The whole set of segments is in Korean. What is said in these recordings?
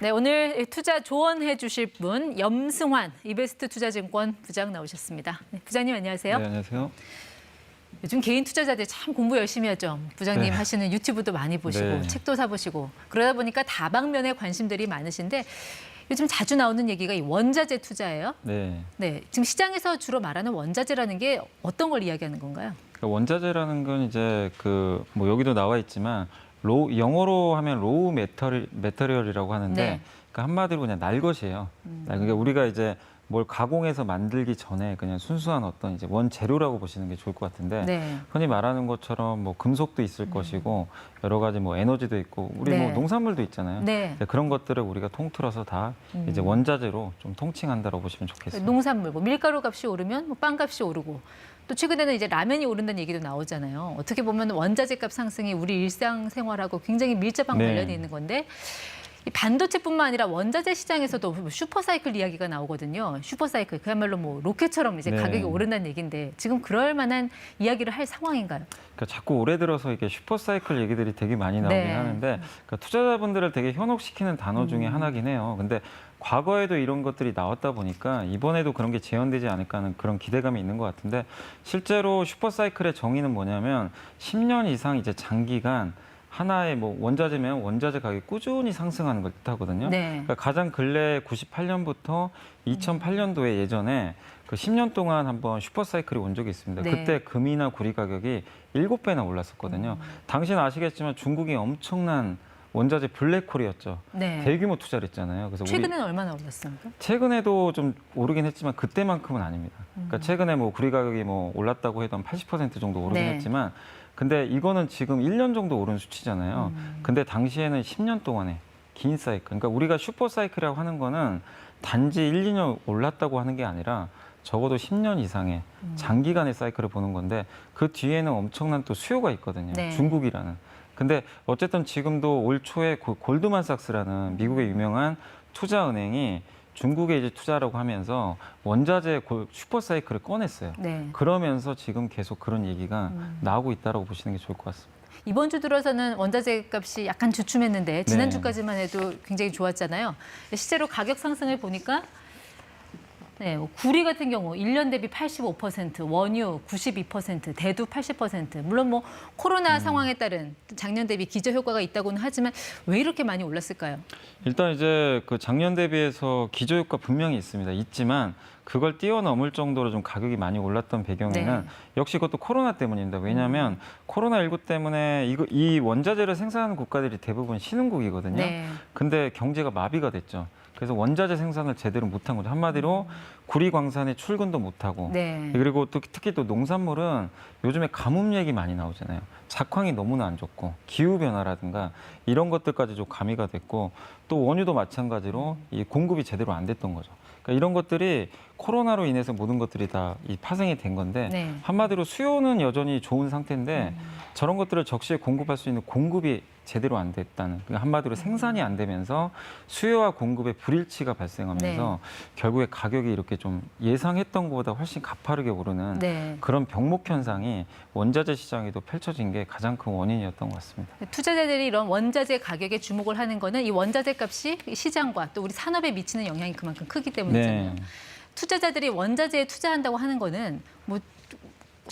네, 오늘 투자 조언해 주실 분 염승환 이베스트 투자증권 부장 나오셨습니다. 네, 부장님 안녕하세요. 네, 안녕하세요. 요즘 개인 투자자들 참 공부 열심히 하죠. 부장님 하시는 유튜브도 많이 보시고 책도 사보시고 그러다 보니까 다방면의 관심들이 많으신데 요즘 자주 나오는 얘기가 이 원자재 투자예요. 네. 네, 지금 시장에서 주로 말하는 원자재라는 게 어떤 걸 이야기하는 건가요? 그러니까 원자재라는 건 이제 뭐 여기도 나와 있지만 영어로 하면 로우 메터리얼이라고 하는데 네. 그러니까 한마디로 그냥 날 것이에요. 그러니까 우리가 이제 뭘 가공해서 만들기 전에 그냥 순수한 어떤 이제 원재료라고 보시는 게 좋을 것 같은데 네. 흔히 말하는 것처럼 뭐 금속도 있을 것이고 여러 가지 뭐 에너지도 있고 우리 네. 뭐 농산물도 있잖아요. 네. 그런 것들을 우리가 통틀어서 다 이제 원자재로 좀 통칭한다고 보시면 좋겠습니다. 농산물, 뭐 밀가루 값이 오르면 뭐 빵 값이 오르고 또 최근에는 이제 라면이 오른다는 얘기도 나오잖아요. 어떻게 보면 원자재 값 상승이 우리 일상생활하고 굉장히 밀접한 네. 관련이 있는 건데 이 반도체뿐만 아니라 원자재 시장에서도 슈퍼사이클 이야기가 나오거든요. 슈퍼사이클 그야말로 뭐 로켓처럼 이제 네. 가격이 오른다는 얘기인데 지금 그럴 만한 이야기를 할 상황인가요? 그러니까 자꾸 올해 들어서 이게 슈퍼사이클 얘기들이 되게 많이 나오긴 네. 하는데 그러니까 투자자분들을 되게 현혹시키는 단어 중에 하나긴 해요. 근데 과거에도 이런 것들이 나왔다 보니까 이번에도 그런 게 재현되지 않을까 하는 그런 기대감이 있는 것 같은데 실제로 슈퍼사이클의 정의는 뭐냐면 10년 이상 이제 장기간 하나의 뭐 원자재면 원자재 가격이 꾸준히 상승하는 걸 뜻하거든요. 네. 그러니까 가장 근래 98년부터 2008년도에 예전에 그 10년 동안 한번 슈퍼사이클이 온 적이 있습니다. 네. 그때 금이나 구리 가격이 7배나 올랐었거든요. 당시는 아시겠지만 중국이 엄청난 원자재 블랙홀이었죠. 네. 대규모 투자를 했잖아요. 그래서 최근에는 얼마나 올랐습니까? 최근에도 좀 오르긴 했지만 그때만큼은 아닙니다. 그러니까 최근에 뭐 구리 가격이 뭐 올랐다고 해도 한 80% 정도 오르긴 네. 했지만 근데 이거는 지금 1년 정도 오른 수치잖아요. 근데 당시에는 10년 동안의 긴 사이클. 그러니까 우리가 슈퍼 사이클이라고 하는 거는 단지 1, 2년 올랐다고 하는 게 아니라 적어도 10년 이상의 장기간의 사이클을 보는 건데 그 뒤에는 엄청난 또 수요가 있거든요. 네. 중국이라는. 근데 어쨌든 지금도 올 초에 골드만삭스라는 미국의 유명한 투자은행이 중국에 이제 투자라고 하면서 원자재 슈퍼사이클을 꺼냈어요. 네. 그러면서 지금 계속 그런 얘기가 나오고 있다고 보시는 게 좋을 것 같습니다. 이번 주 들어서는 원자재 값이 약간 주춤했는데 지난주까지만 해도 굉장히 좋았잖아요. 실제로 가격 상승을 보니까 네, 구리 같은 경우 1년 대비 85%, 원유 92%, 대두 80%. 물론 뭐 코로나 상황에 따른 작년 대비 기저 효과가 있다고는 하지만 왜 이렇게 많이 올랐을까요? 일단 이제 그 작년 대비해서 기저효과 분명히 있습니다. 있지만 그걸 뛰어넘을 정도로 좀 가격이 많이 올랐던 배경에는 네. 역시 그것도 코로나 때문입니다. 왜냐하면 코로나19 때문에 이 원자재를 생산하는 국가들이 대부분 신흥국이거든요. 네. 근데 경제가 마비가 됐죠. 그래서 원자재 생산을 제대로 못한 거죠. 한마디로 구리 광산에 출근도 못하고 네. 그리고 또 특히 또 농산물은 요즘에 가뭄 얘기 많이 나오잖아요. 작황이 너무나 안 좋고 기후 변화라든가 이런 것들까지 좀 가미가 됐고 또 원유도 마찬가지로 이 공급이 제대로 안 됐던 거죠. 그러니까 이런 것들이 코로나로 인해서 모든 것들이 다 이 파생이 된 건데 네. 한마디로 수요는 여전히 좋은 상태인데 저런 것들을 적시에 공급할 수 있는 공급이 제대로 안 됐다는 그러니까 한마디로 생산이 안 되면서 수요와 공급의 불일치가 발생하면서 결국에 가격이 이렇게 좀 예상했던 것보다 훨씬 가파르게 오르는 네. 그런 병목 현상이 원자재 시장에도 펼쳐진 게 가장 큰 원인이었던 것 같습니다. 투자자들이 이런 원자재 가격에 주목을 하는 거는 이 원자재 값이 시장과 또 우리 산업에 미치는 영향이 그만큼 크기 때문이잖아요. 네. 투자자들이 원자재에 투자한다고 하는 거는 뭐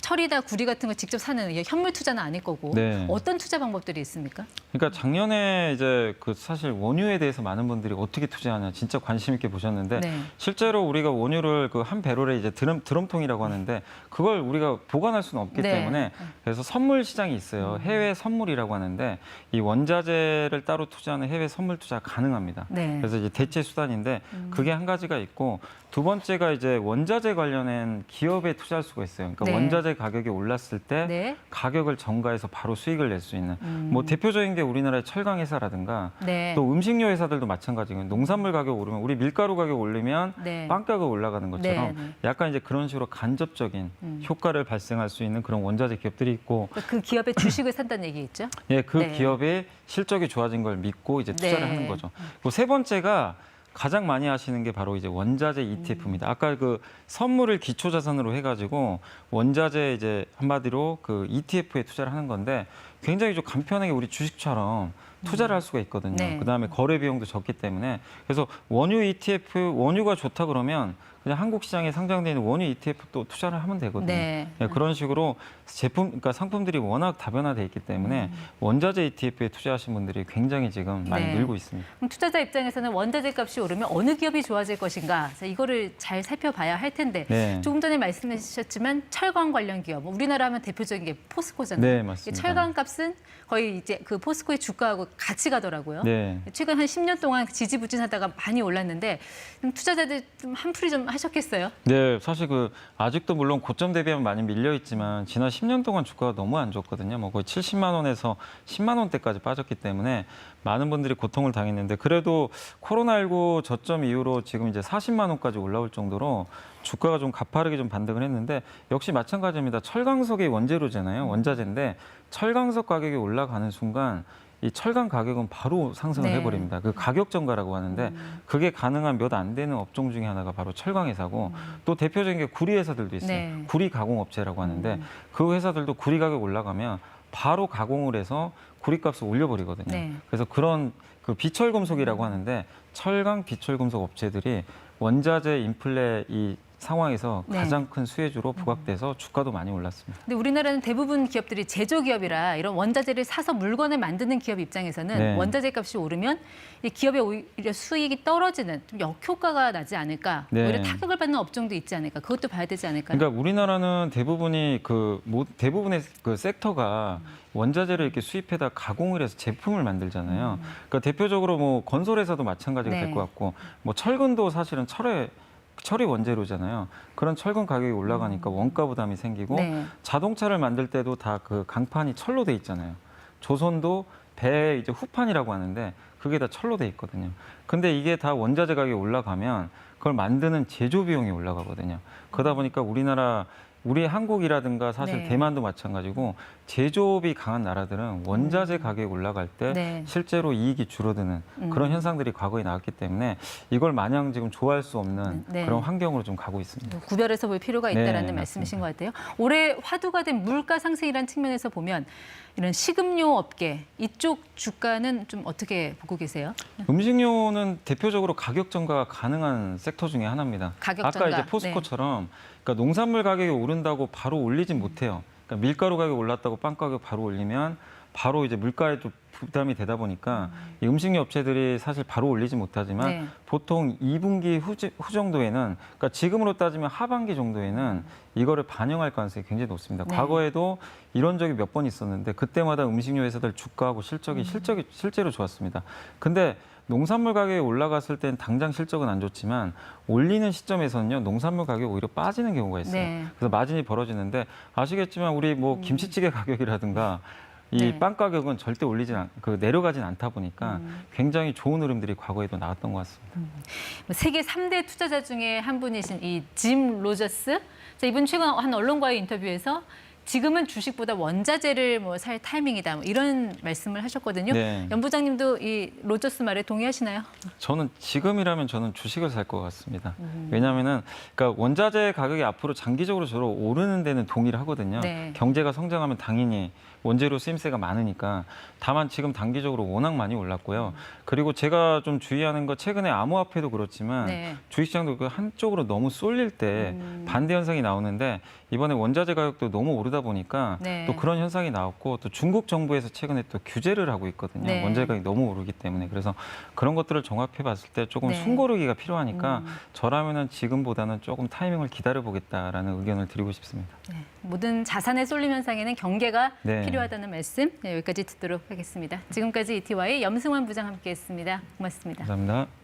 철이나 구리 같은 거 직접 사는 현물 투자는 아닐 거고 네. 어떤 투자 방법들이 있습니까? 그러니까 작년에 이제 그 사실 원유에 대해서 많은 분들이 어떻게 투자하냐 진짜 관심 있게 보셨는데 네. 실제로 우리가 원유를 그 한 배럴에 이제 드럼통이라고 하는데 그걸 우리가 보관할 수는 없기 네. 때문에 그래서 선물 시장이 있어요. 해외 선물이라고 하는데 이 원자재를 따로 투자하는 해외 선물 투자가 가능합니다. 네. 그래서 이제 대체 수단인데 그게 한 가지가 있고 두 번째가 이제 원자재 관련된 기업에 투자할 수가 있어요. 그러니까 네. 원자재 가격이 올랐을 때 네. 가격을 전가해서 바로 수익을 낼 수 있는 뭐 대표적인 게 우리나라의 철강 회사라든가 네. 또 음식료 회사들도 마찬가지고요. 농산물 가격 오르면 우리 밀가루 가격 올리면 네. 빵 가격 올라가는 것처럼 네. 약간 이제 그런 식으로 간접적인 효과를 발생할 수 있는 그런 원자재 기업들이 있고 그 기업의 주식을 산다는 얘기겠죠? 예, 그 네. 기업의 실적이 좋아진 걸 믿고 이제 투자를 네. 하는 거죠. 그리고 세 번째가 가장 많이 하시는 게 바로 이제 원자재 ETF입니다. 아까 그 선물을 기초 자산으로 해가지고 원자재 이제 한마디로 그 ETF에 투자를 하는 건데 굉장히 좀 간편하게 우리 주식처럼 투자를 할 수가 있거든요. 네. 그다음에 거래 비용도 적기 때문에 그래서 원유 ETF 원유가 좋다 그러면 그냥 한국 시장에 상장되어 있는 원유 ETF 또 투자를 하면 되거든요. 네. 네, 그런 식으로 그러니까 상품들이 워낙 다변화돼 있기 때문에 원자재 ETF에 투자하신 분들이 굉장히 지금 많이 네. 늘고 있습니다. 그럼 투자자 입장에서는 원자재 값이 오르면 어느 기업이 좋아질 것인가? 그래서 이거를 잘 살펴봐야 할 텐데 네. 조금 전에 말씀해 주셨지만 철강 관련 기업, 우리나라 하면 대표적인 게 포스코잖아요. 네, 맞습니다. 이 철강 값은 거의 이제 그 포스코의 주가하고 같이 가더라고요. 네. 최근 한 10년 동안 지지부진하다가 많이 올랐는데 좀 투자자들 좀 한풀이 좀 하셨겠어요? 네, 사실 아직도 물론 고점 대비하면 많이 밀려 있지만 지난 10년 동안 주가가 너무 안 좋거든요. 뭐 거의 70만 원에서 10만 원대까지 빠졌기 때문에 많은 분들이 고통을 당했는데 그래도 코로나19 저점 이후로 지금 이제 40만 원까지 올라올 정도로 주가가 좀 가파르게 좀 반등을 했는데 역시 마찬가지입니다. 철강석이 원재료잖아요. 원자재인데 철강석 가격이 올라가는 순간 이 철강 가격은 바로 상승을 네. 해버립니다. 그 가격 전가라고 하는데 그게 가능한 몇 안 되는 업종 중에 하나가 바로 철강 회사고 또 대표적인 게 구리 회사들도 있어요. 네. 구리 가공 업체라고 하는데 그 회사들도 구리 가격 올라가면 바로 가공을 해서 구리값을 올려버리거든요. 네. 그래서 그런 그 비철금속이라고 하는데 철강 비철금속 업체들이 원자재 인플레 이 상황에서 네. 가장 큰 수혜주로 부각돼서 주가도 많이 올랐습니다. 근데 우리나라는 대부분 기업들이 제조기업이라 이런 원자재를 사서 물건을 만드는 기업 입장에서는 네. 원자재 값이 오르면 이 기업의 오히려 수익이 떨어지는 좀 역효과가 나지 않을까? 네. 오히려 타격을 받는 업종도 있지 않을까? 그것도 봐야 되지 않을까요? 그러니까 우리나라는 대부분의 그 섹터가 원자재를 이렇게 수입해다 가공을 해서 제품을 만들잖아요. 그러니까 대표적으로 뭐 건설회사도 마찬가지가 네. 될 것 같고, 뭐 철근도 사실은 철이 원재료잖아요. 그런 철근 가격이 올라가니까 원가 부담이 생기고 네. 자동차를 만들 때도 다 그 강판이 철로 돼 있잖아요. 조선도 배 이제 후판이라고 하는데 그게 다 철로 돼 있거든요. 근데 이게 다 원자재 가격이 올라가면 그걸 만드는 제조 비용이 올라가거든요. 그러다 보니까 우리 한국이라든가 사실 네. 대만도 마찬가지고 제조업이 강한 나라들은 원자재 가격이 올라갈 때 네. 실제로 이익이 줄어드는 그런 현상들이 과거에 나왔기 때문에 이걸 마냥 지금 좋아할 수 없는 네. 그런 환경으로 좀 가고 있습니다. 구별해서 볼 필요가 네, 있다라는 말씀이신 것 같아요. 올해 화두가 된 물가 상승이라는 측면에서 보면 이런 식음료 업계 이쪽 주가는 좀 어떻게 보고 계세요? 음식료는 대표적으로 가격 전가가 가능한 섹터 중에 하나입니다. 가격 아까 전가. 이제 포스코처럼 그러니까 농산물 가격이 오른다고 바로 올리진 못해요. 그러니까 밀가루 가격 올랐다고 빵 가격 바로 올리면 바로 이제 물가에도 부담이 되다 보니까 이 음식료 업체들이 사실 바로 올리지 못하지만 네. 보통 2분기 후 정도에는 그러니까 지금으로 따지면 하반기 정도에는 이거를 반영할 가능성이 굉장히 높습니다. 네. 과거에도 이런 적이 몇 번 있었는데 그때마다 음식료 회사들 주가하고 실적이 실제로 좋았습니다. 근데 농산물 가격이 올라갔을 땐 당장 실적은 안 좋지만 올리는 시점에서는요 농산물 가격이 오히려 빠지는 경우가 있어요. 네. 그래서 마진이 벌어지는데 아시겠지만 우리 뭐 김치찌개 가격이라든가 이 네. 빵 가격은 절대 내려가진 않다 보니까 굉장히 좋은 흐름들이 과거에도 나왔던 것 같습니다. 세계 3대 투자자 중에 한 분이신 이 짐 로저스. 자, 이분 최근 한 언론과의 인터뷰에서 지금은 주식보다 원자재를 살 타이밍이다 이런 말씀을 하셨거든요. 네. 연 부장님도 이 로저스 말에 동의하시나요? 저는 지금이라면 저는 주식을 살 것 같습니다. 왜냐하면은 그러니까 원자재 가격이 앞으로 장기적으로 저로 오르는 데는 동의를 하거든요. 네. 경제가 성장하면 당연히 원재료 쓰임새가 많으니까 다만 지금 단기적으로 워낙 많이 올랐고요. 그리고 제가 좀 주의하는 거 최근에 암호화폐도 그렇지만 네. 주식시장도 그 한쪽으로 너무 쏠릴 때 반대 현상이 나오는데 이번에 원자재 가격도 너무 오르다 보니까 네. 또 그런 현상이 나왔고 또 중국 정부에서 최근에 또 규제를 하고 있거든요. 네. 원자재 가격이 너무 오르기 때문에 그래서 그런 것들을 종합해 봤을 때 조금 네. 숨고르기가 필요하니까 저라면은 지금보다는 조금 타이밍을 기다려 보겠다라는 의견을 드리고 싶습니다. 네. 모든 자산의 쏠림 현상에는 경계가 네. 필요하다는 말씀 여기까지 듣도록 하겠습니다. 지금까지 ETY 염승환 부장 함께했습니다. 고맙습니다. 감사합니다.